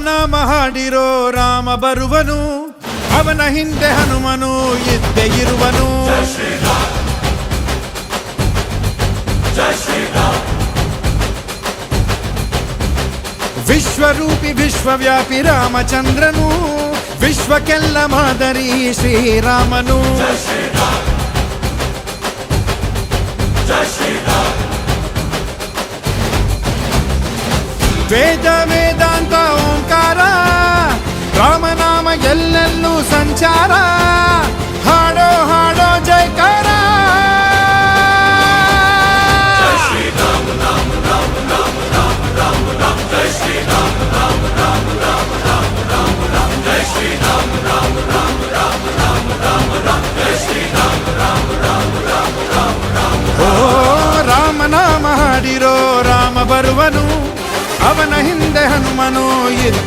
ನಾಮ ಹಾಡಿರೋ ರಾಮ ಬರುವನು, ಅವನ ಹಿಂದೆ ಹನುಮನು ಇದ್ದೇ ಇರುವನು. ವಿಶ್ವರೂಪಿ ವಿಶ್ವವ್ಯಾಪಿ ರಾಮಚಂದ್ರನು, ವಿಶ್ವಕ್ಕೆಲ್ಲ ಮಾದರಿ ಶ್ರೀರಾಮನು. ವೇದ ವೇದಾಂತ ಓಂಕಾರ, ರಾಮನಾಮ ಎಲ್ಲೆಲ್ಲೂ ಸಂಚಾರ. ಹಾಡೋ ಹಾಡೋ ಜಯಕಾರ. ಓ ರಾಮನಾಮ ಹಾಡಿರೋ ರಾಮ ಬರುವನು, ಅವನ ಹಿಂದೆ ಹನುಮನು ಇದ್ದೇ